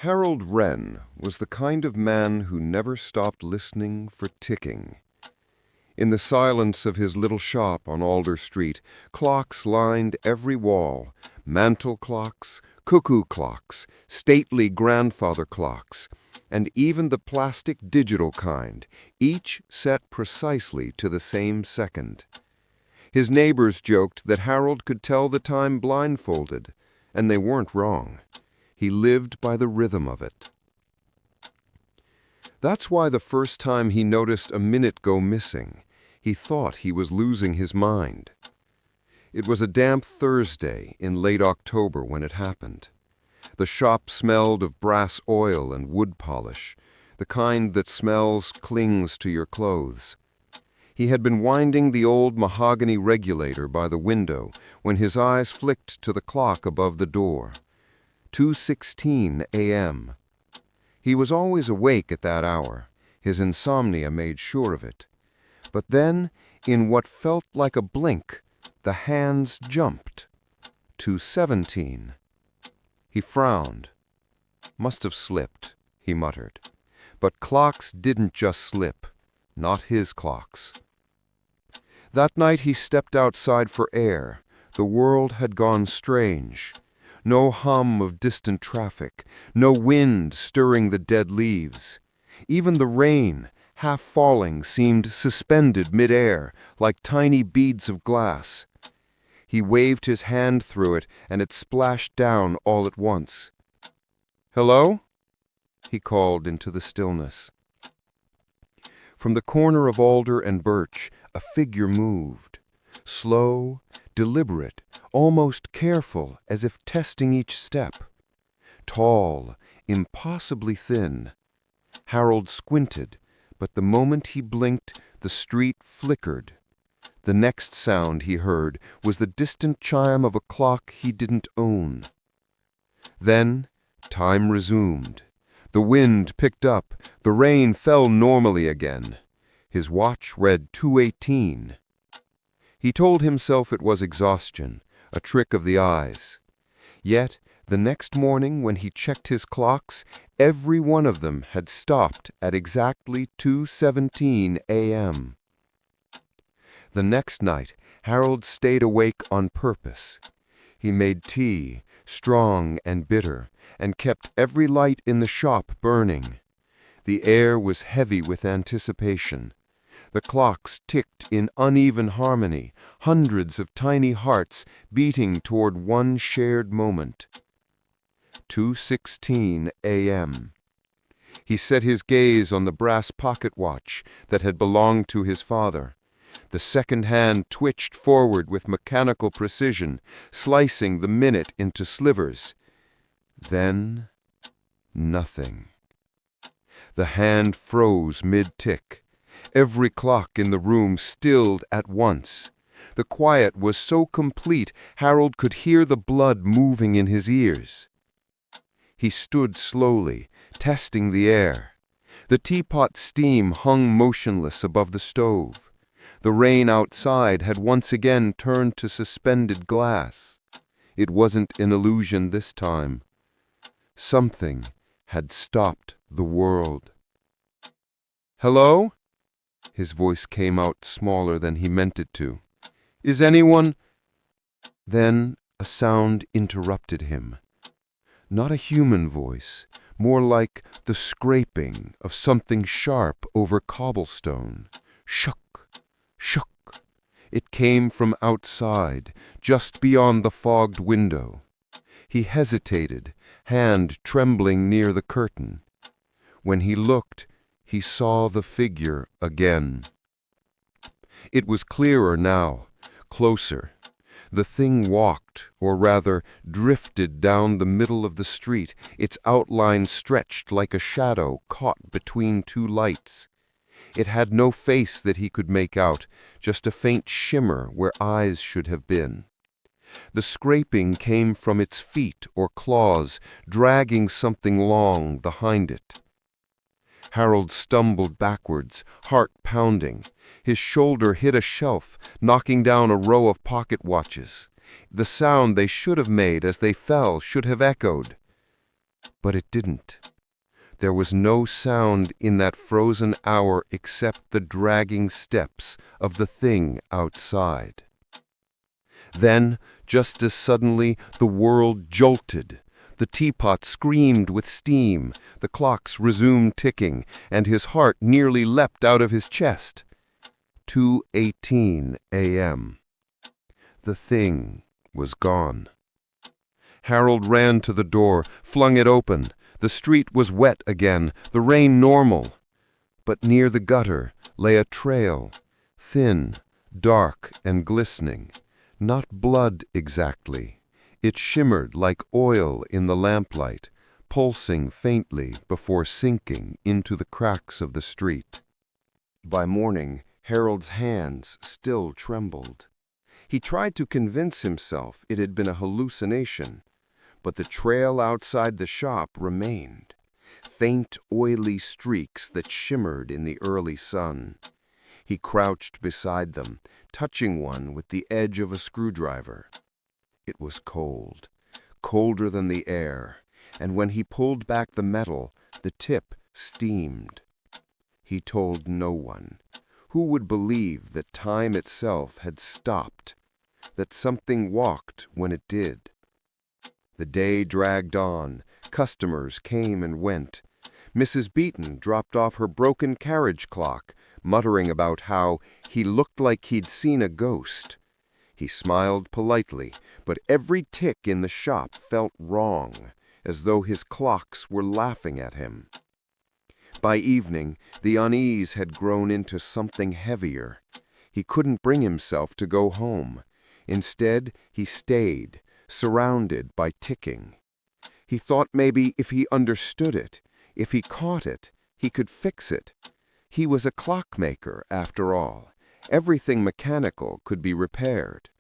Harold Wren was the kind of man who never stopped listening for ticking. In the silence of his little shop on Alder Street, clocks lined every wall, mantel clocks, cuckoo clocks, stately grandfather clocks, and even the plastic digital kind, each set precisely to the same second. His neighbors joked that Harold could tell the time blindfolded, and they weren't wrong. He lived by the rhythm of it. That's why the first time he noticed a minute go missing, he thought he was losing his mind. It was a damp Thursday in late October when it happened. The shop smelled of brass oil and wood polish, the kind that smells clings to your clothes. He had been winding the old mahogany regulator by the window when his eyes flicked to the clock above the door. 2:16 a.m. He was always awake at that hour. His insomnia made sure of it. But then, in what felt like a blink, the hands jumped. 2:17. He frowned. Must have slipped, he muttered. But clocks didn't just slip. Not his clocks. That night he stepped outside for air. The world had gone strange. No hum of distant traffic, no wind stirring the dead leaves. Even the rain, half falling, seemed suspended mid-air, like tiny beads of glass. He waved his hand through it, and it splashed down all at once. "Hello?" he called into the stillness. From the corner of Alder and Birch, a figure moved. Slow, deliberate, almost careful, as if testing each step. Tall, impossibly thin. Harold squinted, but the moment he blinked, the street flickered. The next sound he heard was the distant chime of a clock he didn't own. Then, time resumed. The wind picked up, the rain fell normally again. His watch read 2:18. He told himself it was exhaustion, a trick of the eyes. Yet, the next morning when he checked his clocks, every one of them had stopped at exactly 2:17 a.m. The next night, Harold stayed awake on purpose. He made tea, strong and bitter, and kept every light in the shop burning. The air was heavy with anticipation. The clocks ticked in uneven harmony, hundreds of tiny hearts beating toward one shared moment. 2:16 a.m. He set his gaze on the brass pocket watch that had belonged to his father. The second hand twitched forward with mechanical precision, slicing the minute into slivers. Then, nothing. The hand froze mid-tick. Every clock in the room stilled at once. The quiet was so complete, Harold could hear the blood moving in his ears. He stood slowly, testing the air. The teapot steam hung motionless above the stove. The rain outside had once again turned to suspended glass. It wasn't an illusion this time. Something had stopped the world. "Hello?" His voice came out smaller than he meant it to. "Is anyone—" Then a sound interrupted him. Not a human voice, more like the scraping of something sharp over cobblestone. Shook, shook. It came from outside, just beyond the fogged window. He hesitated, hand trembling near the curtain. When he looked, he saw the figure again. It was clearer now, closer. The thing walked, or rather drifted down the middle of the street, its outline stretched like a shadow caught between two lights. It had no face that he could make out, just a faint shimmer where eyes should have been. The scraping came from its feet or claws, dragging something long behind it. Harold stumbled backwards, heart pounding. His shoulder hit a shelf, knocking down a row of pocket watches. The sound they should have made as they fell should have echoed. But it didn't. There was no sound in that frozen hour except the dragging steps of the thing outside. Then, just as suddenly, the world jolted. The teapot screamed with steam, the clocks resumed ticking, and his heart nearly leapt out of his chest. 2:18 a.m. The thing was gone. Harold ran to the door, flung it open. The street was wet again, the rain normal. But near the gutter lay a trail, thin, dark, and glistening. Not blood exactly. It shimmered like oil in the lamplight, pulsing faintly before sinking into the cracks of the street. By morning, Harold's hands still trembled. He tried to convince himself it had been a hallucination, but the trail outside the shop remained, faint, oily streaks that shimmered in the early sun. He crouched beside them, touching one with the edge of a screwdriver. It was cold, colder than the air, and when he pulled back the metal, the tip steamed. He told no one. Who would believe that time itself had stopped, that something walked when it did? The day dragged on. Customers came and went. Mrs. Beaton dropped off her broken carriage clock, muttering about how he looked like he'd seen a ghost. He smiled politely, but every tick in the shop felt wrong, as though his clocks were laughing at him. By evening, the unease had grown into something heavier. He couldn't bring himself to go home. Instead, he stayed, surrounded by ticking. He thought maybe if he understood it, if he caught it, he could fix it. He was a clockmaker, after all. Everything mechanical could be repaired.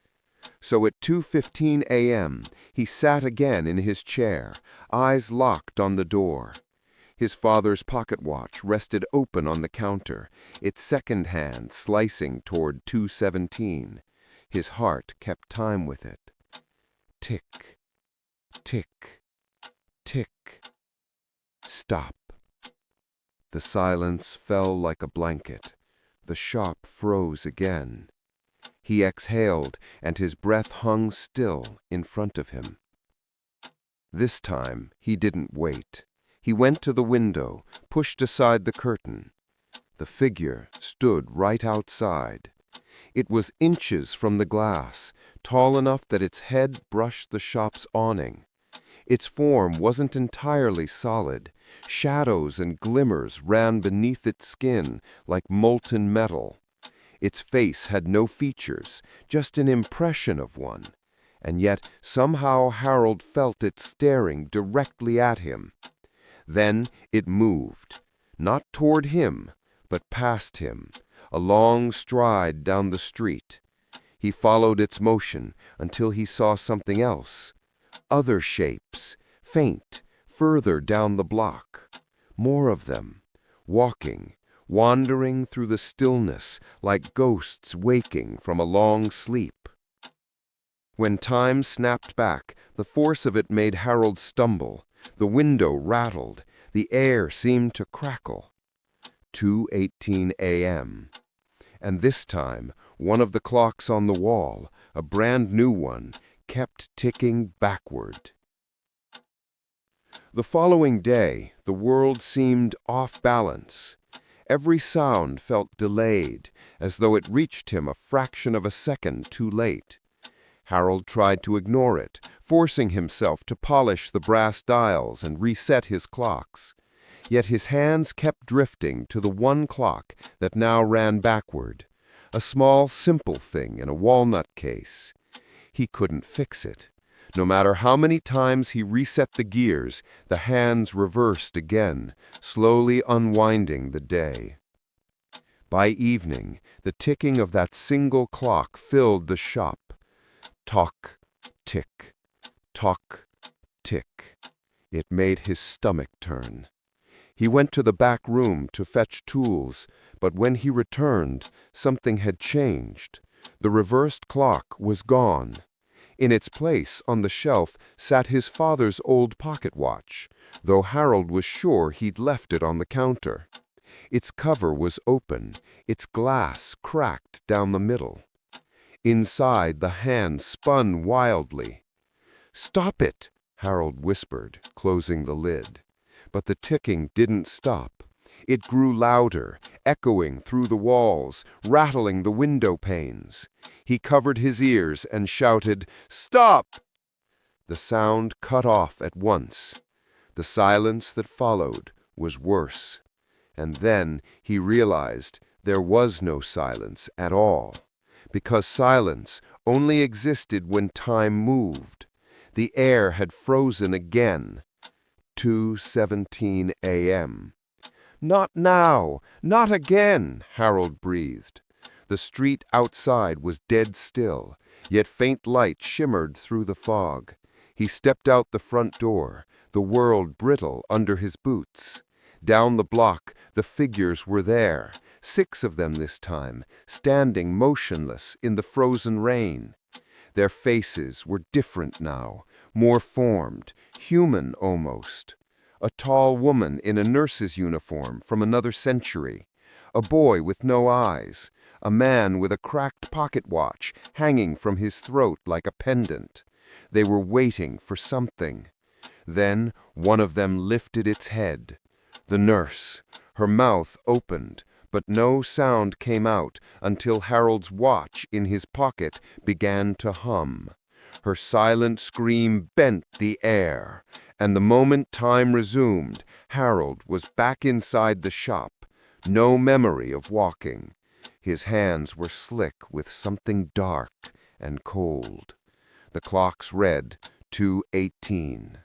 So at 2:15 a.m., he sat again in his chair, eyes locked on the door. His father's pocket watch rested open on the counter, its second hand slicing toward 2:17. His heart kept time with it. Tick, tick, tick. Stop. The silence fell like a blanket. The shop froze again. He exhaled, and his breath hung still in front of him. This time he didn't wait. He went to the window, pushed aside the curtain. The figure stood right outside. It was inches from the glass, tall enough that its head brushed the shop's awning. Its form wasn't entirely solid. Shadows and glimmers ran beneath its skin like molten metal. Its face had no features, just an impression of one. And yet somehow Harold felt it staring directly at him. Then it moved, not toward him, but past him, a long stride down the street. He followed its motion until he saw something else. Other shapes, faint, further down the block. More of them, walking, wandering through the stillness like ghosts waking from a long sleep. When time snapped back, the force of it made Harold stumble. The window rattled. The air seemed to crackle. 2:18 a.m. And this time, one of the clocks on the wall, a brand new one, kept ticking backward. The following day, the world seemed off balance. Every sound felt delayed, as though it reached him a fraction of a second too late. Harold tried to ignore it, forcing himself to polish the brass dials and reset his clocks. Yet his hands kept drifting to the one clock that now ran backward, a small, simple thing in a walnut case. He couldn't fix it. No matter how many times he reset the gears, the hands reversed again, slowly unwinding the day. By evening, the ticking of that single clock filled the shop. Tock, tick, tock, tick. It made his stomach turn. He went to the back room to fetch tools, but when he returned, something had changed. The reversed clock was gone. In its place, on the shelf, sat his father's old pocket watch, though Harold was sure he'd left it on the counter. Its cover was open, its glass cracked down the middle. Inside, the hand spun wildly. "Stop it!" Harold whispered, closing the lid. But the ticking didn't stop. It grew louder, echoing through the walls, rattling the window panes. He covered his ears and shouted, "Stop!" The sound cut off at once. The silence that followed was worse. And then he realized there was no silence at all, because silence only existed when time moved. The air had frozen again. 2:17 a.m. "Not now! Not again!" Harold breathed. The street outside was dead still, yet faint light shimmered through the fog. He stepped out the front door, the world brittle under his boots. Down the block, the figures were there, 6 of them this time, standing motionless in the frozen rain. Their faces were different now, more formed, human almost. A tall woman in a nurse's uniform from another century, a boy with no eyes, a man with a cracked pocket watch hanging from his throat like a pendant. They were waiting for something. Then one of them lifted its head. The nurse. Her mouth opened, but no sound came out until Harold's watch in his pocket began to hum. Her silent scream bent the air, and the moment time resumed, Harold was back inside the shop. No memory of walking. His hands were slick with something dark and cold. The clocks read 2:18.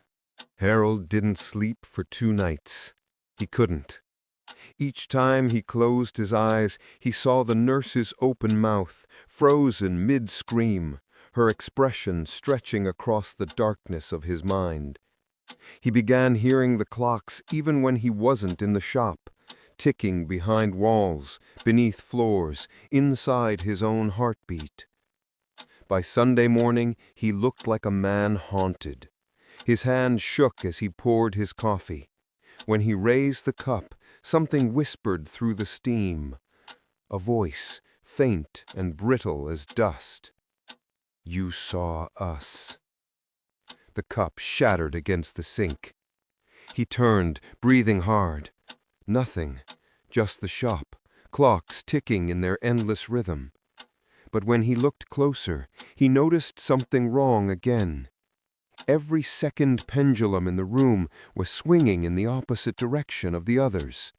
Harold didn't sleep for 2 nights. He couldn't. Each time he closed his eyes, he saw the nurse's open mouth, frozen mid-scream, her expression stretching across the darkness of his mind. He began hearing the clocks even when he wasn't in the shop, ticking behind walls, beneath floors, inside his own heartbeat. By Sunday morning, he looked like a man haunted. His hand shook as he poured his coffee. When he raised the cup, something whispered through the steam. A voice, faint and brittle as dust. "You saw us." The cup shattered against the sink. He turned, breathing hard. Nothing, just the shop, clocks ticking in their endless rhythm. But when he looked closer, he noticed something wrong again. Every second pendulum in the room was swinging in the opposite direction of the others.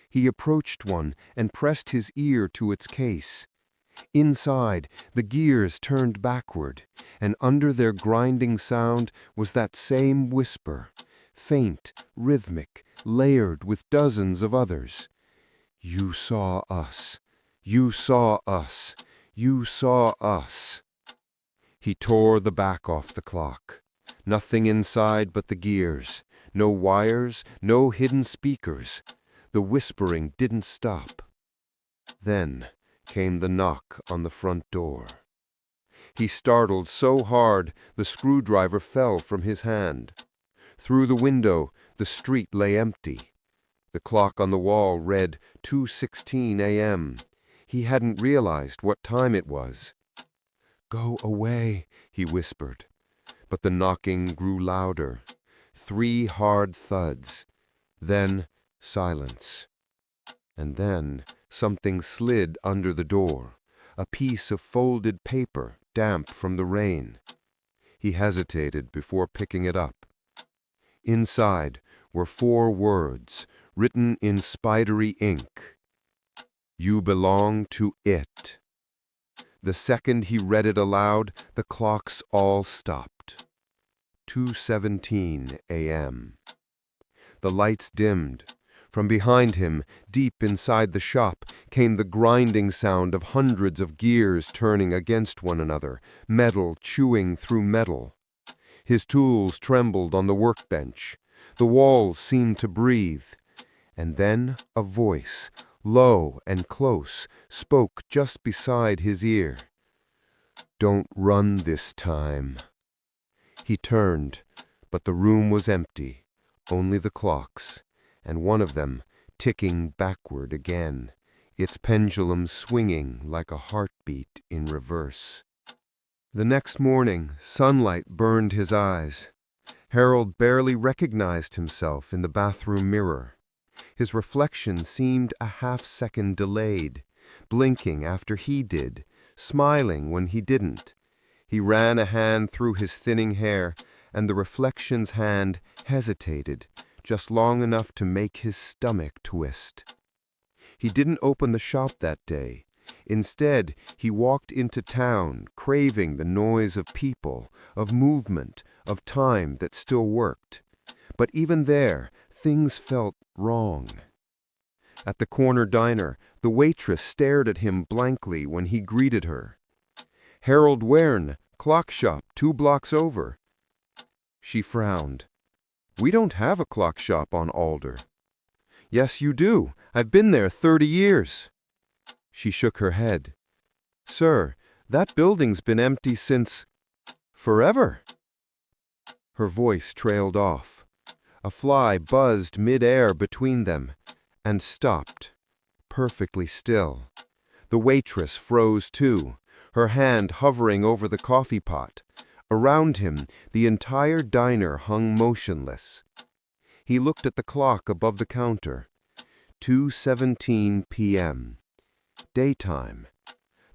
He approached one and pressed his ear to its case. Inside, the gears turned backward, and under their grinding sound was that same whisper, faint, rhythmic, layered with dozens of others. "You saw us. You saw us. You saw us." He tore the back off the clock. Nothing inside but the gears. No wires, no hidden speakers. The whispering didn't stop. Then came the knock on the front door. He startled so hard the screwdriver fell from his hand. Through the window, the street lay empty. The clock on the wall read 2:16 a.m. He hadn't realized what time it was. "Go away," he whispered. But the knocking grew louder. 3 hard thuds. Then silence. And then something slid under the door. A piece of folded paper, damp from the rain. He hesitated before picking it up. Inside were 4 words, written in spidery ink. "You belong to it." The second he read it aloud, the clocks all stopped. 2:17 a.m. The lights dimmed. From behind him, deep inside the shop, came the grinding sound of hundreds of gears turning against one another, metal chewing through metal. His tools trembled on the workbench. The walls seemed to breathe. And then a voice, low and close, spoke just beside his ear. Don't run this time." He turned, but the room was empty, only the clocks, and one of them ticking backward again, its pendulum swinging like a heartbeat in reverse. The next morning, sunlight burned his eyes. Harold barely recognized himself in the bathroom mirror. His reflection seemed a half-second delayed, blinking after he did, smiling when he didn't. He ran a hand through his thinning hair, and the reflection's hand hesitated, just long enough to make his stomach twist. He didn't open the shop that day. Instead, he walked into town, craving the noise of people, of movement, of time that still worked. But even there, things felt wrong. At the corner diner, the waitress stared at him blankly when he greeted her. "Harold Wern, clock shop 2 blocks over." She frowned. "We don't have a clock shop on Alder." "Yes, you do. I've been there 30 years. She shook her head. "Sir, that building's been empty since forever." Her voice trailed off. A fly buzzed mid-air between them and stopped, perfectly still. The waitress froze too, her hand hovering over the coffee pot. Around him, the entire diner hung motionless. He looked at the clock above the counter. 2:17 p.m. Daytime.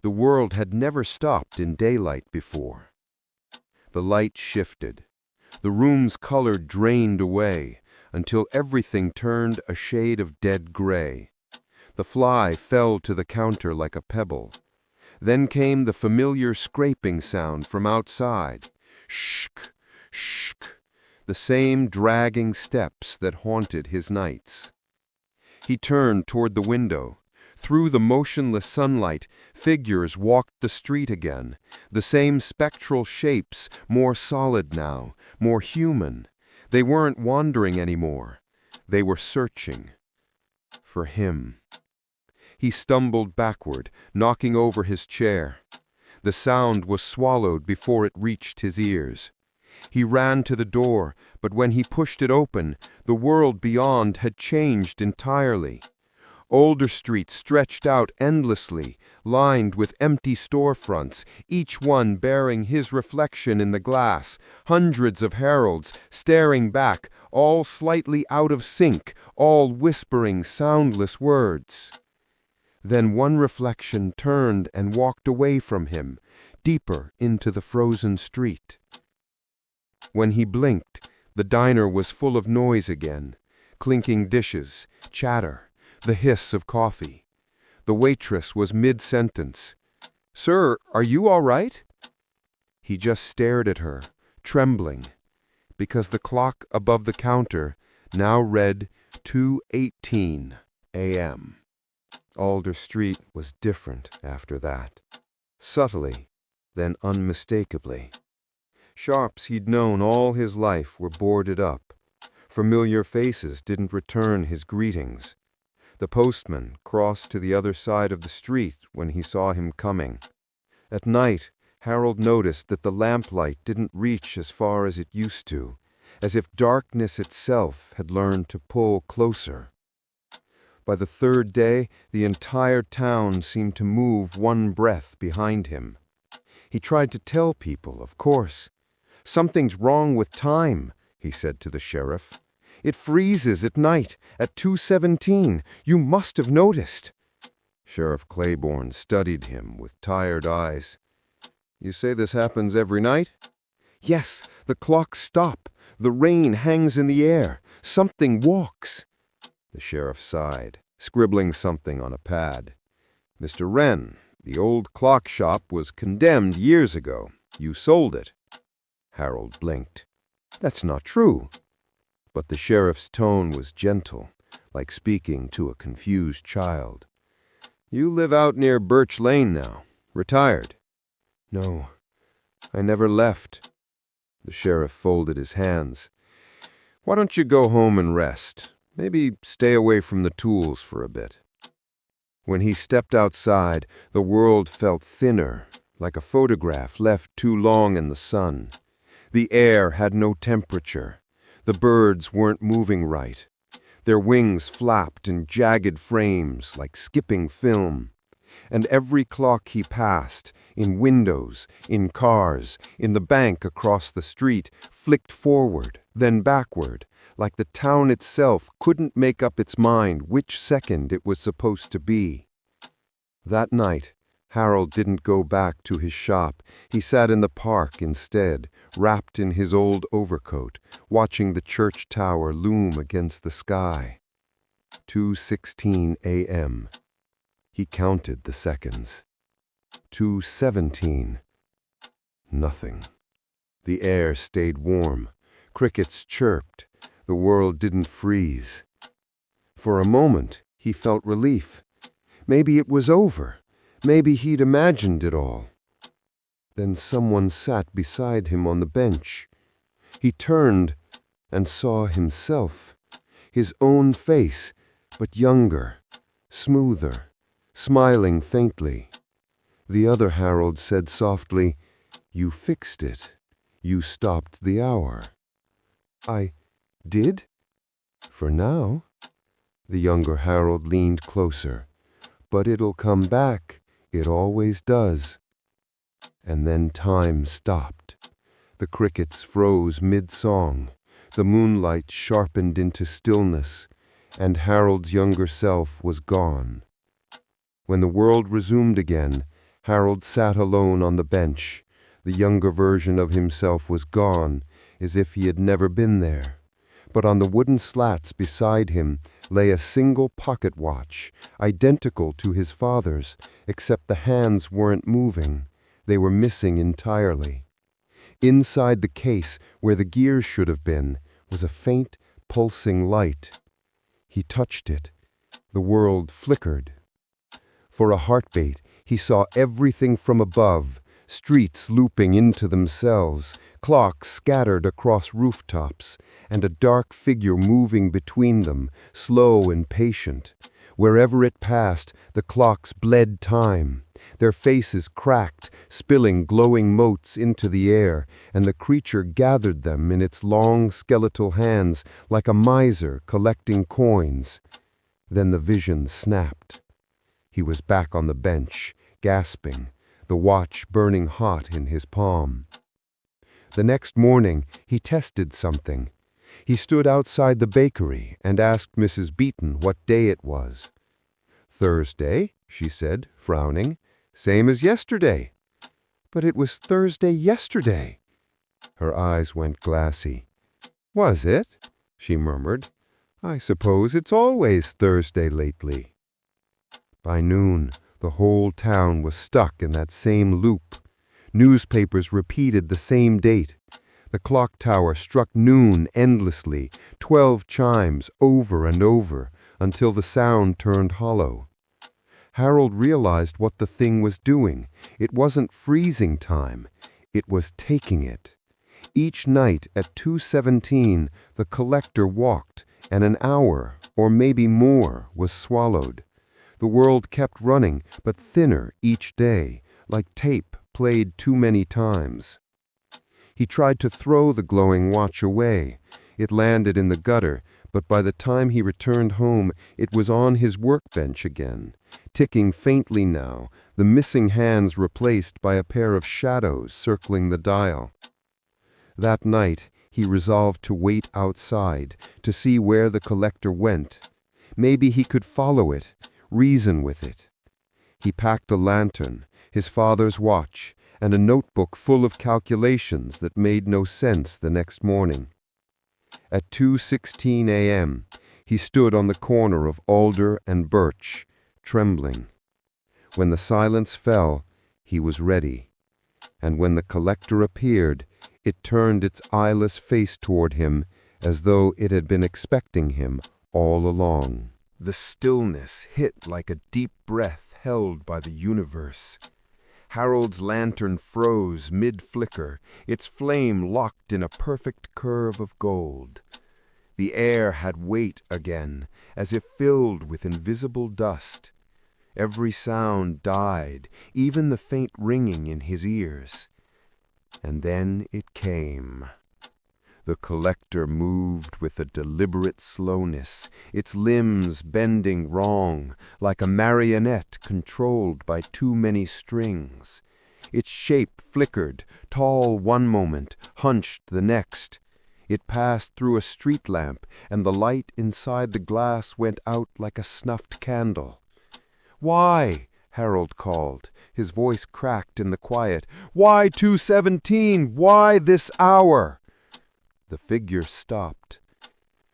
The world had never stopped in daylight before. The light shifted. The room's color drained away until everything turned a shade of dead gray. The fly fell to the counter like a pebble. Then came the familiar scraping sound from outside. Shk, shk, the same dragging steps that haunted his nights. He turned toward the window. Through the motionless sunlight, figures walked the street again, the same spectral shapes, more solid now, more human. They weren't wandering anymore. They were searching. For him. He stumbled backward, knocking over his chair. The sound was swallowed before it reached his ears. He ran to the door, but when he pushed it open, the world beyond had changed entirely. Alder Street stretched out endlessly, lined with empty storefronts, each one bearing his reflection in the glass, hundreds of heralds staring back, all slightly out of sync, all whispering soundless words. Then one reflection turned and walked away from him, deeper into the frozen street. When he blinked, the diner was full of noise again, clinking dishes, chatter, the hiss of coffee. The waitress was mid-sentence. "Sir, are you all right?" He just stared at her, trembling, because the clock above the counter now read 2:18 a.m. Alder Street was different after that. Subtly, then unmistakably. Shops he'd known all his life were boarded up. Familiar faces didn't return his greetings. The postman crossed to the other side of the street when he saw him coming. At night, Harold noticed that the lamplight didn't reach as far as it used to, as if darkness itself had learned to pull closer. By the third day, the entire town seemed to move one breath behind him. He tried to tell people, of course. "Something's wrong with time," he said to the sheriff. "It freezes at night at 2:17. You must have noticed." Sheriff Claiborne studied him with tired eyes. "You say this happens every night?" "Yes, the clocks stop. The rain hangs in the air. Something walks." The sheriff sighed, scribbling something on a pad. "Mr. Wren, the old clock shop was condemned years ago. You sold it." Harold blinked. "That's not true." But the sheriff's tone was gentle, like speaking to a confused child. "You live out near Birch Lane now, retired." "No, I never left." The sheriff folded his hands. "Why don't you go home and rest? Maybe stay away from the tools for a bit." When he stepped outside, the world felt thinner, like a photograph left too long in the sun. The air had no temperature. The birds weren't moving right. Their wings flapped in jagged frames like skipping film. And every clock he passed, in windows, in cars, in the bank across the street, flicked forward, then backward, like the town itself couldn't make up its mind which second it was supposed to be. That night, Harold didn't go back to his shop. He sat in the park instead, wrapped in his old overcoat, watching the church tower loom against the sky. 2:16 a.m. He counted the seconds. 2:17. Nothing. The air stayed warm. Crickets chirped. The world didn't freeze. For a moment, he felt relief. Maybe it was over. Maybe he'd imagined it all. Then someone sat beside him on the bench. He turned and saw himself, his own face, but younger, smoother, smiling faintly. The other Harold said softly, "You fixed it. You stopped the hour." "I did? For now." The younger Harold leaned closer. "But it'll come back. It always does." And then time stopped. The crickets froze mid-song. The moonlight sharpened into stillness, and Harold's younger self was gone. When the world resumed again, Harold sat alone on the bench. The younger version of himself was gone, as if he had never been there. But on the wooden slats beside him lay a single pocket watch, identical to his father's, except the hands weren't moving. They were missing entirely. Inside the case, where the gears should have been, was a faint, pulsing light. He touched it. The world flickered. For a heartbeat, he saw everything from above, streets looping into themselves, clocks scattered across rooftops, and a dark figure moving between them, slow and patient. Wherever it passed, the clocks bled time. Their faces cracked, spilling glowing motes into the air, and the creature gathered them in its long skeletal hands like a miser collecting coins. Then the vision snapped. He was back on the bench, gasping, the watch burning hot in his palm. The next morning, he tested something. He stood outside the bakery and asked Mrs. Beaton what day it was. "Thursday," she said, frowning. "Same as yesterday." "But it was Thursday yesterday." Her eyes went glassy. "Was it?" she murmured. "I suppose it's always Thursday lately." By noon, the whole town was stuck in that same loop. Newspapers repeated the same date. The clock tower struck noon endlessly, 12 chimes over and over, until the sound turned hollow. Harold realized what the thing was doing. It wasn't freezing time. It was taking it. Each night at 2:17, the collector walked, and an hour, or maybe more, was swallowed. The world kept running, but thinner each day, like tape played too many times. He tried to throw the glowing watch away. It landed in the gutter, but by the time he returned home, it was on his workbench again, ticking faintly now, the missing hands replaced by a pair of shadows circling the dial. That night, he resolved to wait outside, to see where the collector went. Maybe he could follow it, reason with it. He packed a lantern, his father's watch, and a notebook full of calculations that made no sense the next morning. At 2:16 a.m., he stood on the corner of Alder and Birch, trembling. When the silence fell, he was ready. And when the collector appeared, it turned its eyeless face toward him as though it had been expecting him all along. The stillness hit like a deep breath held by the universe. Harold's lantern froze mid-flicker, its flame locked in a perfect curve of gold. The air had weight again, as if filled with invisible dust. Every sound died, even the faint ringing in his ears. And then it came. The collector moved with a deliberate slowness, its limbs bending wrong, like a marionette controlled by too many strings. Its shape flickered, tall one moment, hunched the next. It passed through a street lamp, and the light inside the glass went out like a snuffed candle. "Why?" Harold called. His voice cracked in the quiet. "Why 2:17? Why this hour?" The figure stopped.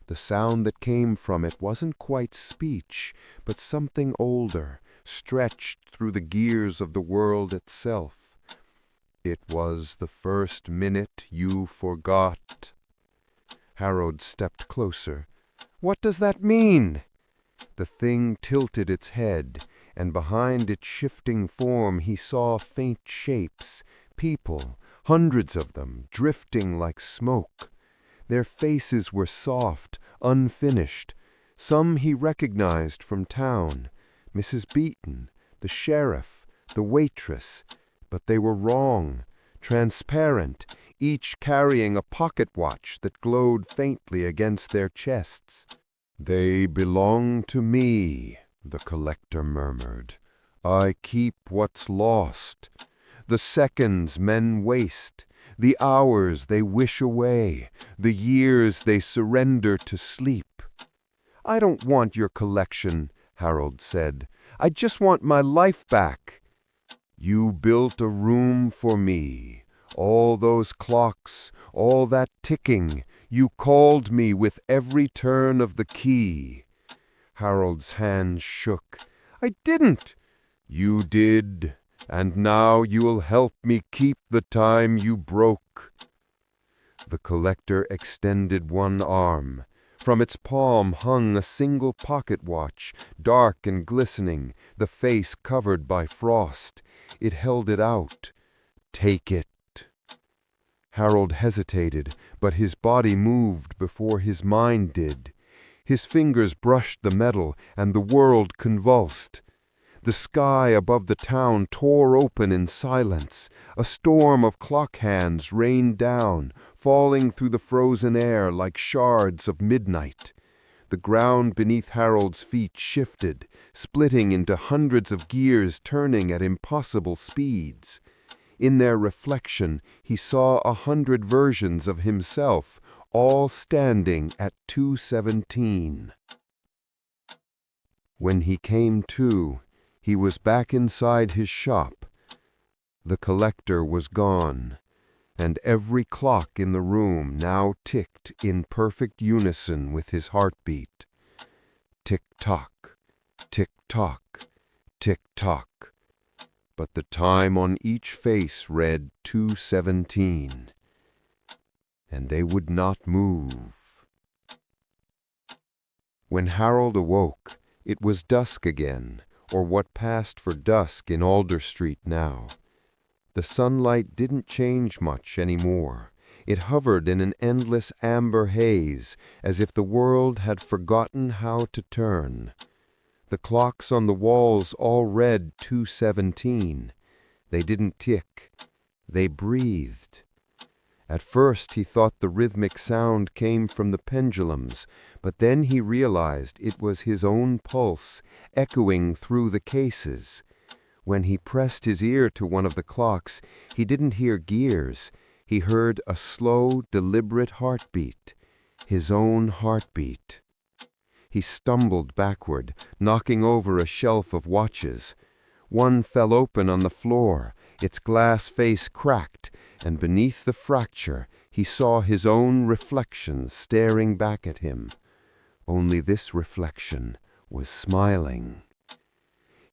The sound that came from it wasn't quite speech, but something older, stretched through the gears of the world itself. "It was the first minute you forgot." Harold stepped closer. "What does that mean?" The thing tilted its head, and behind its shifting form he saw faint shapes, people, hundreds of them, drifting like smoke. Their faces were soft, unfinished. Some he recognized from town, Mrs. Beaton, the sheriff, the waitress, but they were wrong, transparent, each carrying a pocket watch that glowed faintly against their chests. "They belong to me," the collector murmured. "I keep what's lost. The seconds men waste, the hours they wish away, the years they surrender to sleep." "I don't want your collection," Harold said. "I just want my life back." "You built a room for me. All those clocks, all that ticking, you called me with every turn of the key." Harold's hand shook. "I didn't." "You did, and now you'll help me keep the time you broke." The collector extended one arm. From its palm hung a single pocket watch, dark and glistening, the face covered by frost. It held it out. "Take it." Harold hesitated, but his body moved before his mind did. His fingers brushed the metal, and the world convulsed. The sky above the town tore open in silence. A storm of clock hands rained down, falling through the frozen air like shards of midnight. The ground beneath Harold's feet shifted, splitting into hundreds of gears turning at impossible speeds. In their reflection, he saw 100 versions of himself, all standing at 2:17. When he came to, he was back inside his shop. The collector was gone, and every clock in the room now ticked in perfect unison with his heartbeat. Tick-tock, tick-tock, tick-tock. But the time on each face read 2:17, and they would not move. When Harold awoke, it was dusk again, or what passed for dusk in Alder Street now. The sunlight didn't change much anymore. It hovered in an endless amber haze, as if the world had forgotten how to turn. The clocks on the walls all read 2:17. They didn't tick. They breathed. At first he thought the rhythmic sound came from the pendulums, but then he realized it was his own pulse, echoing through the cases. When he pressed his ear to one of the clocks, he didn't hear gears. He heard a slow, deliberate heartbeat, his own heartbeat. He stumbled backward, knocking over a shelf of watches. One fell open on the floor, its glass face cracked, and beneath the fracture he saw his own reflection staring back at him. Only this reflection was smiling.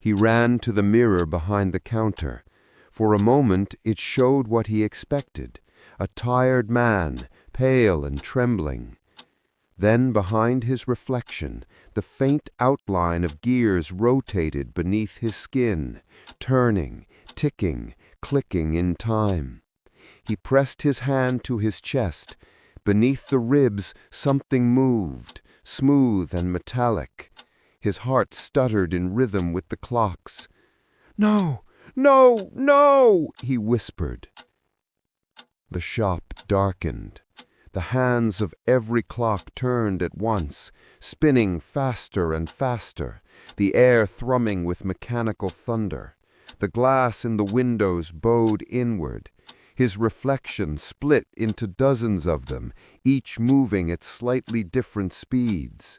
He ran to the mirror behind the counter. For a moment it showed what he expected, a tired man, pale and trembling. Then behind his reflection, the faint outline of gears rotated beneath his skin, turning, ticking, clicking in time. He pressed his hand to his chest. Beneath the ribs something moved, smooth and metallic. His heart stuttered in rhythm with the clocks. "No, no, no," he whispered. The shop darkened. The hands of every clock turned at once, spinning faster and faster, the air thrumming with mechanical thunder. The glass in the windows bowed inward. His reflection split into dozens of them, each moving at slightly different speeds.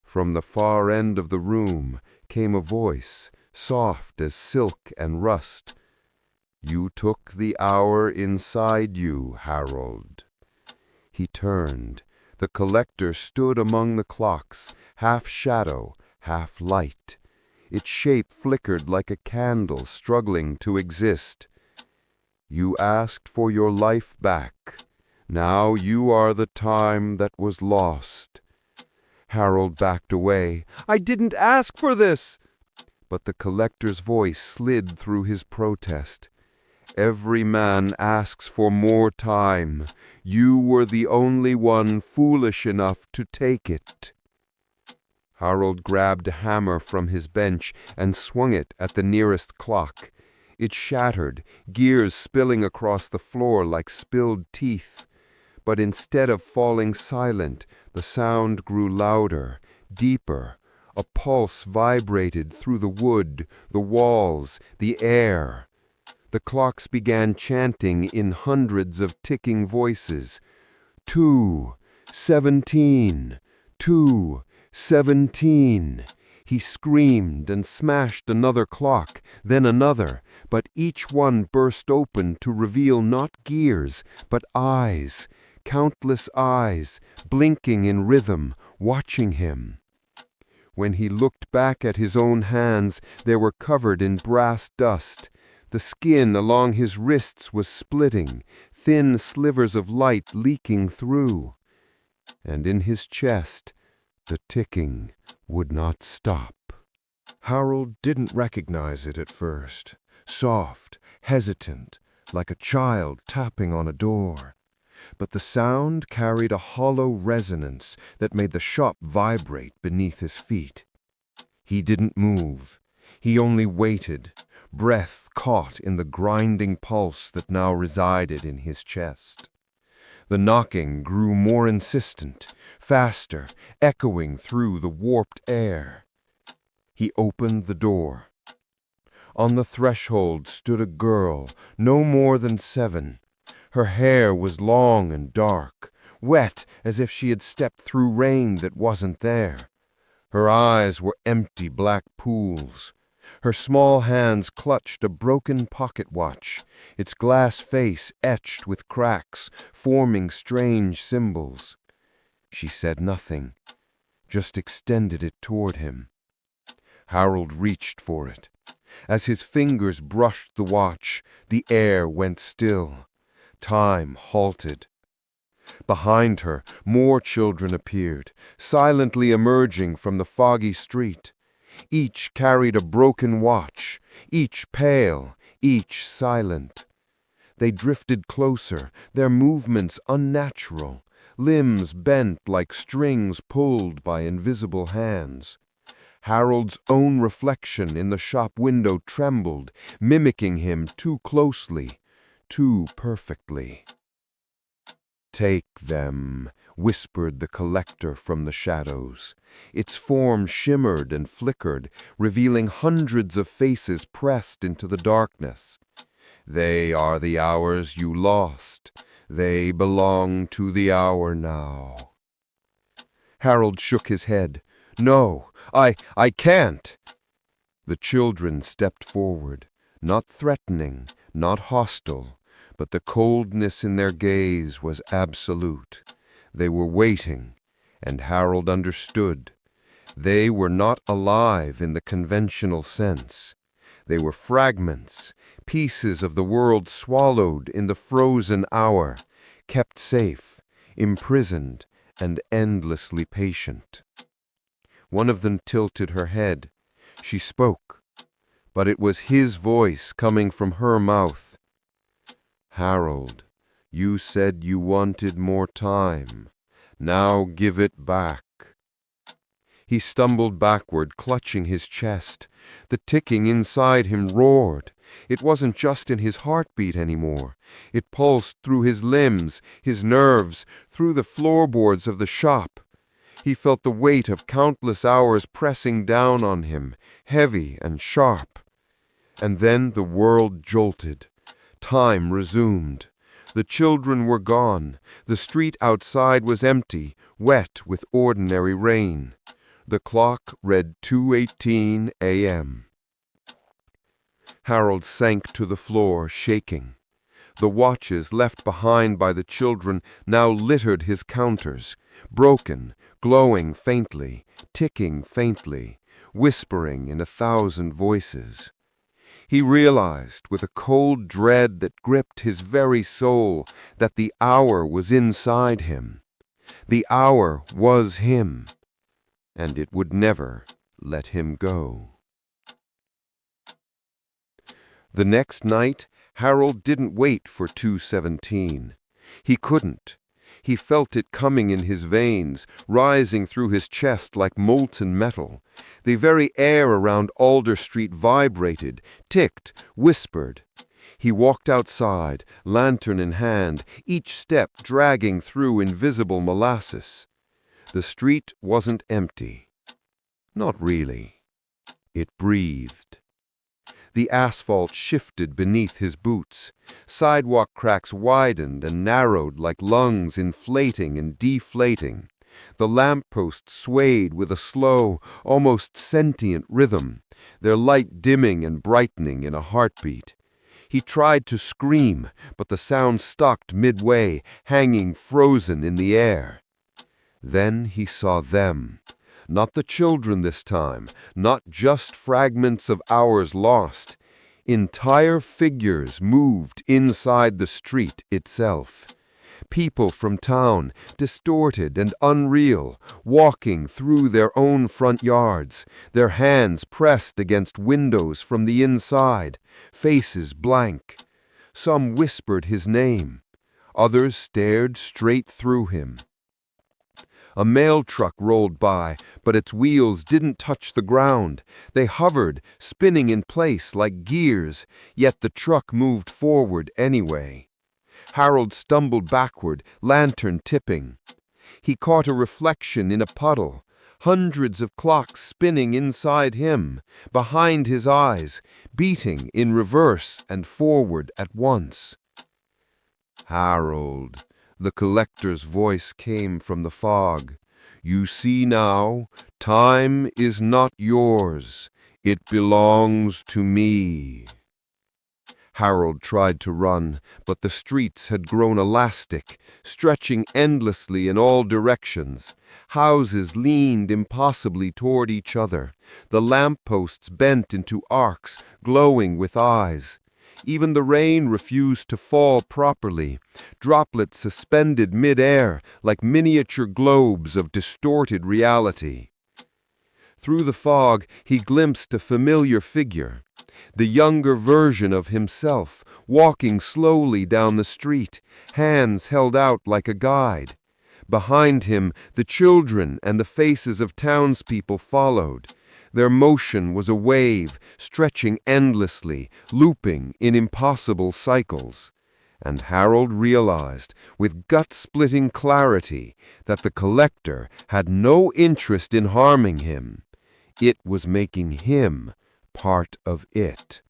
From the far end of the room came a voice, soft as silk and rust. "You took the hour inside you, Harold." He turned. The collector stood among the clocks, half shadow, half light. Its shape flickered like a candle struggling to exist. "You asked for your life back. Now you are the time that was lost." Harold backed away. "I didn't ask for this!" But the collector's voice slid through his protest. "Every man asks for more time. You were the only one foolish enough to take it." Harold grabbed a hammer from his bench and swung it at the nearest clock. It shattered, gears spilling across the floor like spilled teeth. But instead of falling silent, the sound grew louder, deeper. A pulse vibrated through the wood, the walls, the air. The clocks began chanting in hundreds of ticking voices. 2, 17, 2, 17. He screamed and smashed another clock, then another, but each one burst open to reveal not gears, but eyes, countless eyes, blinking in rhythm, watching him. When he looked back at his own hands, they were covered in brass dust. The skin along his wrists was splitting, thin slivers of light leaking through. And in his chest, the ticking would not stop. Harold didn't recognize it at first. Soft, hesitant, like a child tapping on a door. But the sound carried a hollow resonance that made the shop vibrate beneath his feet. He didn't move. He only waited, breath caught in the grinding pulse that now resided in his chest. The knocking grew more insistent, faster, echoing through the warped air. He opened the door. On the threshold stood a girl, no more than 7. Her hair was long and dark, wet as if she had stepped through rain that wasn't there. Her eyes were empty black pools. Her small hands clutched a broken pocket watch, its glass face etched with cracks, forming strange symbols. She said nothing, just extended it toward him. Harold reached for it. As his fingers brushed the watch, the air went still. Time halted. Behind her, more children appeared, silently emerging from the foggy street. Each carried a broken watch, each pale, each silent. They drifted closer, their movements unnatural, limbs bent like strings pulled by invisible hands. Harold's own reflection in the shop window trembled, mimicking him too closely, too perfectly. "Take them," whispered the collector from the shadows. Its form shimmered and flickered, revealing hundreds of faces pressed into the darkness. "They are the hours you lost. They belong to the hour now." Harold shook his head. "No, I can't." The children stepped forward, not threatening, not hostile, but the coldness in their gaze was absolute. They were waiting, and Harold understood. They were not alive in the conventional sense. They were fragments, pieces of the world swallowed in the frozen hour, kept safe, imprisoned, and endlessly patient. One of them tilted her head. She spoke, but it was his voice coming from her mouth. "Harold, you said you wanted more time. Now give it back." He stumbled backward, clutching his chest. The ticking inside him roared. It wasn't just in his heartbeat anymore. It pulsed through his limbs, his nerves, through the floorboards of the shop. He felt the weight of countless hours pressing down on him, heavy and sharp. And then the world jolted. Time resumed. The children were gone. The street outside was empty, wet with ordinary rain. The clock read 2:18 a.m. Harold sank to the floor, shaking. The watches left behind by the children now littered his counters, broken, glowing faintly, ticking faintly, whispering in 1,000 voices. He realized, with a cold dread that gripped his very soul, that the hour was inside him. The hour was him, and it would never let him go. The next night, Harold didn't wait for 2:17. He couldn't. He felt it coming in his veins, rising through his chest like molten metal. The very air around Alder Street vibrated, ticked, whispered. He walked outside, lantern in hand, each step dragging through invisible molasses. The street wasn't empty. Not really. It breathed. The asphalt shifted beneath his boots. Sidewalk cracks widened and narrowed like lungs inflating and deflating. The lampposts swayed with a slow, almost sentient rhythm, their light dimming and brightening in a heartbeat. He tried to scream, but the sound stopped midway, hanging frozen in the air. Then he saw them. Not the children this time, not just fragments of hours lost. Entire figures moved inside the street itself. People from town, distorted and unreal, walking through their own front yards, their hands pressed against windows from the inside, faces blank. Some whispered his name. Others stared straight through him. A mail truck rolled by, but its wheels didn't touch the ground. They hovered, spinning in place like gears, yet the truck moved forward anyway. Harold stumbled backward, lantern tipping. He caught a reflection in a puddle, hundreds of clocks spinning inside him, behind his eyes, beating in reverse and forward at once. Harold. The collector's voice came from the fog. You see now, time is not yours. It belongs to me. Harold tried to run, but the streets had grown elastic, stretching endlessly in all directions. Houses leaned impossibly toward each other. The lampposts bent into arcs, glowing with eyes. Even the rain refused to fall properly, droplets suspended mid-air like miniature globes of distorted reality. Through the fog, he glimpsed a familiar figure, the younger version of himself, walking slowly down the street, hands held out like a guide. Behind him, the children and the faces of townspeople followed. Their motion was a wave, stretching endlessly, looping in impossible cycles. And Harold realized, with gut-splitting clarity, that the collector had no interest in harming him. It was making him part of it.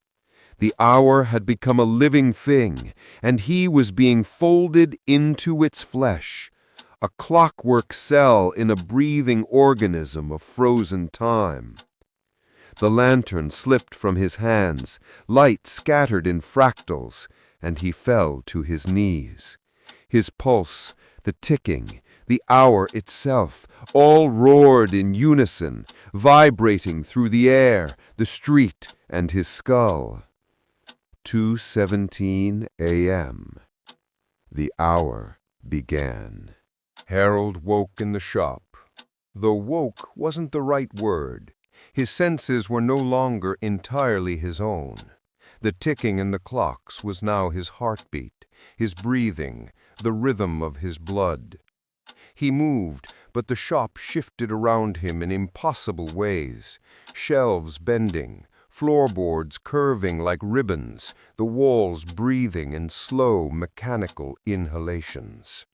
The hour had become a living thing, and he was being folded into its flesh. A clockwork cell in a breathing organism of frozen time. The lantern slipped from his hands, light scattered in fractals, and he fell to his knees. His pulse, the ticking, the hour itself, all roared in unison, vibrating through the air, the street, and his skull. 2:17 a.m. The hour began. Harold woke in the shop. Though woke wasn't the right word. His senses were no longer entirely his own. The ticking in the clocks was now his heartbeat, his breathing, the rhythm of his blood. He moved, but the shop shifted around him in impossible ways, shelves bending, floorboards curving like ribbons, the walls breathing in slow, mechanical inhalations.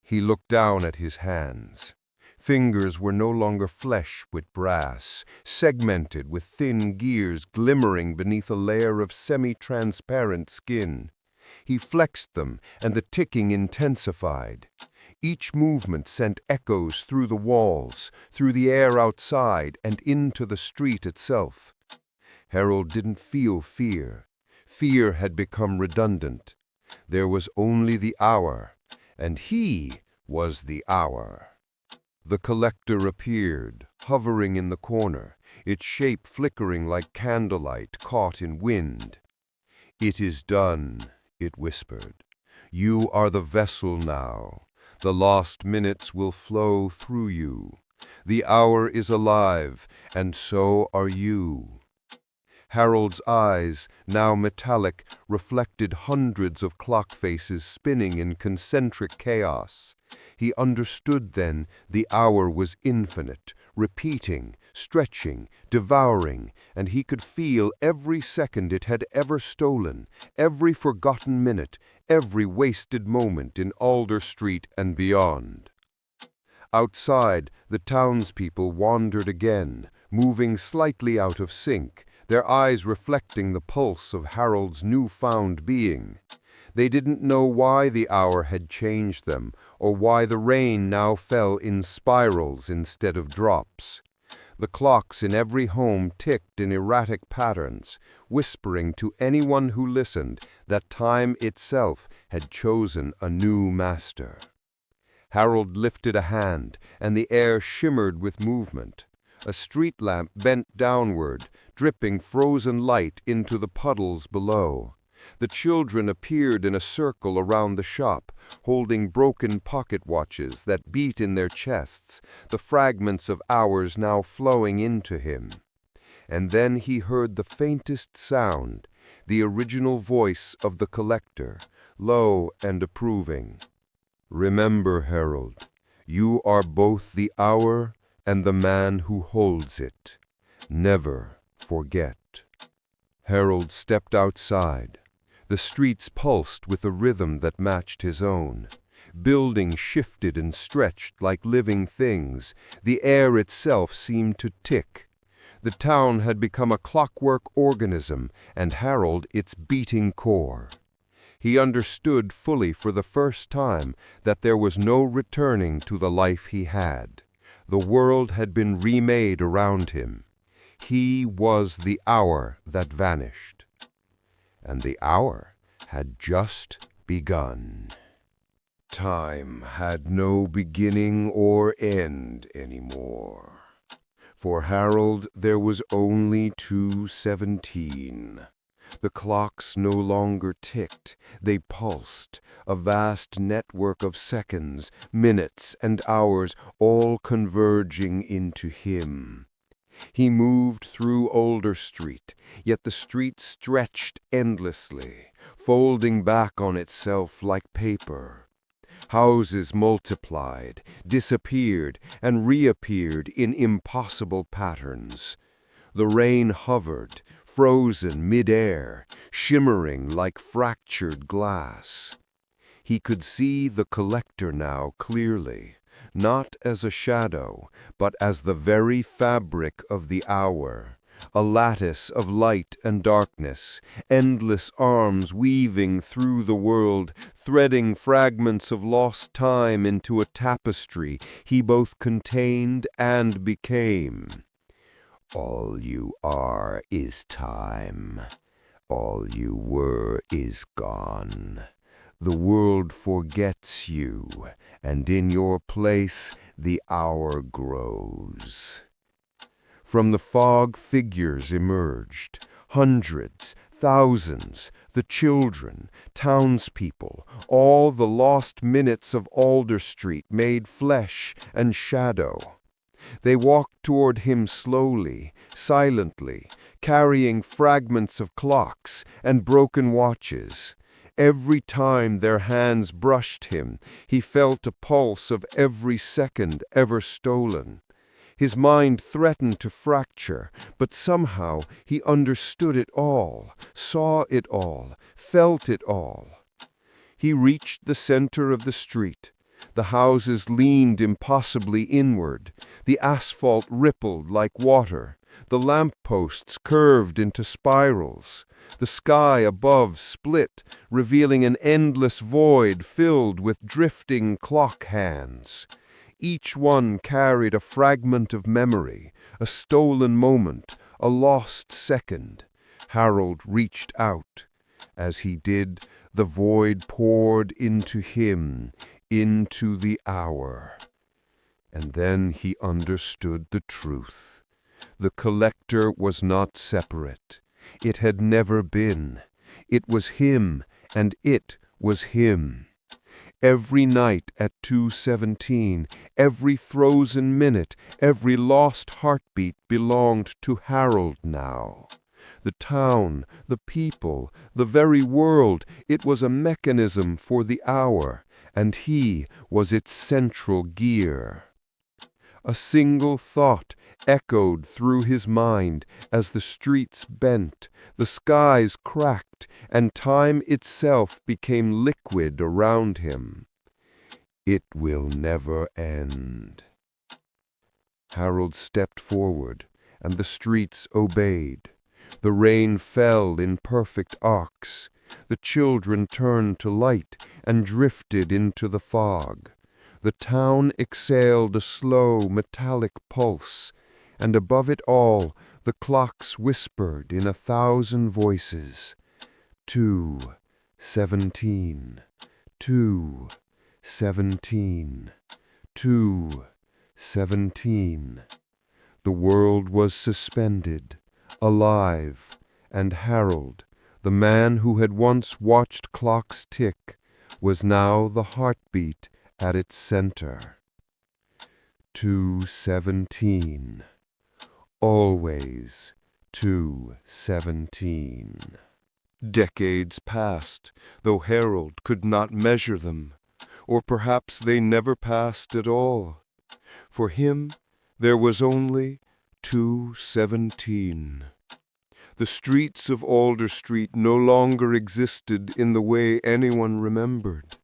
He looked down at his hands. Fingers were no longer flesh with brass, segmented with thin gears glimmering beneath a layer of semi-transparent skin. He flexed them, and the ticking intensified. Each movement sent echoes through the walls, through the air outside, and into the street itself. Harold didn't feel fear. Fear had become redundant. There was only the hour, and he was the hour. The collector appeared, hovering in the corner, its shape flickering like candlelight caught in wind. "It is done," it whispered. "You are the vessel now. The lost minutes will flow through you. The hour is alive, and so are you." Harold's eyes, now metallic, reflected hundreds of clock faces spinning in concentric chaos. He understood then the hour was infinite, repeating, stretching, devouring, and he could feel every second it had ever stolen, every forgotten minute, every wasted moment in Alder Street and beyond. Outside, the townspeople wandered again, moving slightly out of sync, their eyes reflecting the pulse of Harold's newfound being. They didn't know why the hour had changed them, or why the rain now fell in spirals instead of drops. The clocks in every home ticked in erratic patterns, whispering to anyone who listened that time itself had chosen a new master. Harold lifted a hand, and the air shimmered with movement. A street lamp bent downward, dripping frozen light into the puddles below. The children appeared in a circle around the shop, holding broken pocket watches that beat in their chests, the fragments of hours now flowing into him. And then he heard the faintest sound, the original voice of the collector, low and approving. "Remember, Harold, you are both the hour and the man who holds it. Never forget." Harold stepped outside. The streets pulsed with a rhythm that matched his own. Buildings shifted and stretched like living things. The air itself seemed to tick. The town had become a clockwork organism, and Harold its beating core. He understood fully for the first time that there was no returning to the life he had. The world had been remade around him. He was the hour that vanished. And the hour had just begun. Time had no beginning or end anymore. For Harold, there was only 2:17. The clocks no longer ticked, they pulsed, a vast network of seconds, minutes, and hours, all converging into him. He moved through Alder Street, yet the street stretched endlessly, folding back on itself like paper. Houses multiplied, disappeared, and reappeared in impossible patterns. The rain hovered, frozen mid-air, shimmering like fractured glass. He could see the collector now clearly, not as a shadow, but as the very fabric of the hour, a lattice of light and darkness, endless arms weaving through the world, threading fragments of lost time into a tapestry he both contained and became. All you are is time. All you were is gone. The world forgets you, and in your place the hour grows. From the fog figures emerged, hundreds, thousands, the children, townspeople, all the lost minutes of Alder Street made flesh and shadow. They walked toward him slowly, silently, carrying fragments of clocks and broken watches. Every time their hands brushed him, he felt a pulse of every second ever stolen. His mind threatened to fracture, but somehow he understood it all, saw it all, felt it all. He reached the center of the street. The houses leaned impossibly inward. The asphalt rippled like water. The lampposts curved into spirals. The sky above split, revealing an endless void filled with drifting clock hands. Each one carried a fragment of memory, a stolen moment, a lost second. Harold reached out. As he did, the void poured into him, into the hour. And then he understood the truth. The collector was not separate. It had never been. It was him, and it was him. Every night at 2:17, every frozen minute, every lost heartbeat belonged to Harold now. The town, the people, the very world, it was a mechanism for the hour, and he was its central gear. A single thought echoed through his mind as the streets bent, the skies cracked, and time itself became liquid around him. It will never end. Harold stepped forward, and the streets obeyed. The rain fell in perfect arcs. The children turned to light and drifted into the fog. The town exhaled a slow, metallic pulse, and above it all, the clocks whispered in 1,000 voices. 2:17, 2:17, 2:17. The world was suspended, alive, and Harold, the man who had once watched clocks tick, was now the heartbeat at its center. 2:17. Always 2:17. Decades passed, though Harold could not measure them, or perhaps they never passed at all. For him, there was only 2:17. The streets of Alder Street no longer existed in the way anyone remembered.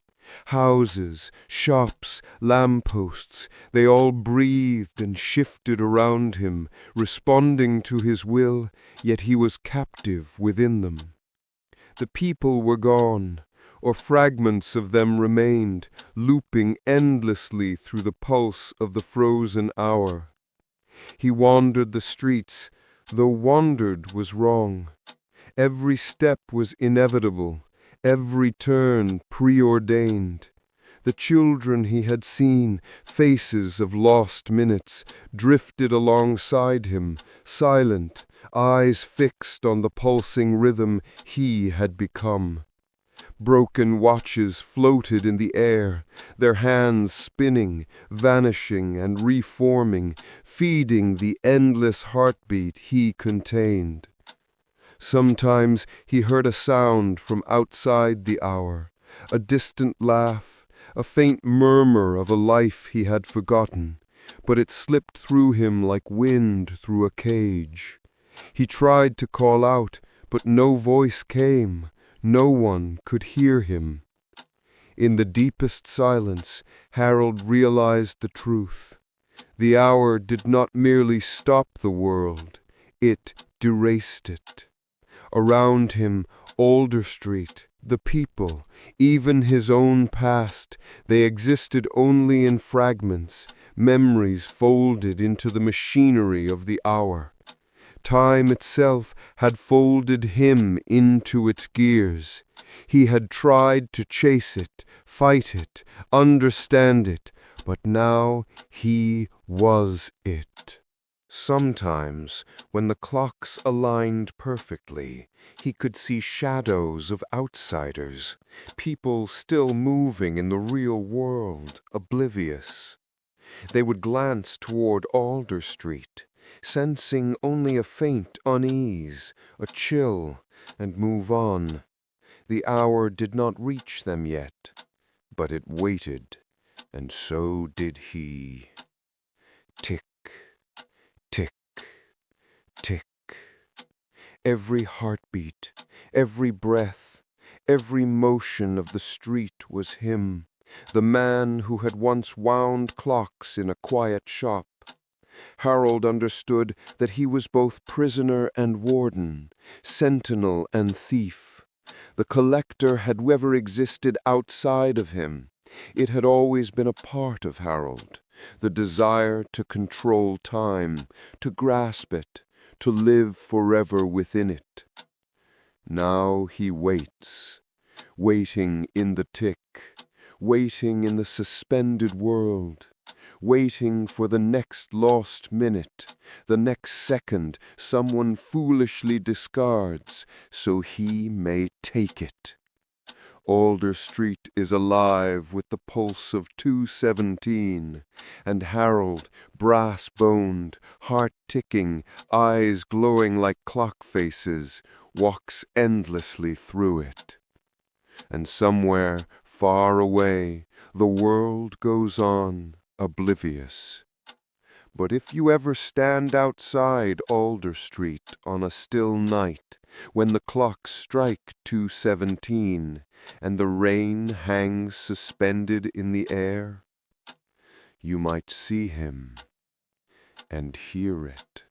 Houses, shops, lampposts, they all breathed and shifted around him, responding to his will, yet he was captive within them. The people were gone, or fragments of them remained, looping endlessly through the pulse of the frozen hour. He wandered the streets, though wandered was wrong. Every step was inevitable, every turn preordained. The children he had seen, faces of lost minutes, drifted alongside him, silent, eyes fixed on the pulsing rhythm he had become. Broken watches floated in the air, their hands spinning, vanishing and reforming, feeding the endless heartbeat he contained. Sometimes he heard a sound from outside the hour, a distant laugh, a faint murmur of a life he had forgotten, but it slipped through him like wind through a cage. He tried to call out, but no voice came. No one could hear him. In the deepest silence, Harold realized the truth. The hour did not merely stop the world, it deraced it. Around him, Alder Street, the people, even his own past, they existed only in fragments, memories folded into the machinery of the hour. Time itself had folded him into its gears. He had tried to chase it, fight it, understand it, but now he was it. Sometimes, when the clocks aligned perfectly, he could see shadows of outsiders, people still moving in the real world, oblivious. They would glance toward Alder Street, sensing only a faint unease, a chill, and move on. The hour did not reach them yet, but it waited, and so did he. Tick, tick, tick. Every heartbeat, every breath, every motion of the street was him, the man who had once wound clocks in a quiet shop. Harold understood that he was both prisoner and warden, sentinel and thief. The collector had never existed outside of him. It had always been a part of Harold, the desire to control time, to grasp it, to live forever within it. Now he waits, waiting in the tick, waiting in the suspended world, waiting for the next lost minute, the next second someone foolishly discards, so he may take it. Alder Street is alive with the pulse of 2:17, and Harold, brass-boned, heart-ticking, eyes glowing like clock faces, walks endlessly through it. And somewhere, far away, the world goes on, oblivious. But if you ever stand outside Alder Street on a still night, when the clocks strike 2:17 and the rain hangs suspended in the air, you might see him and hear it.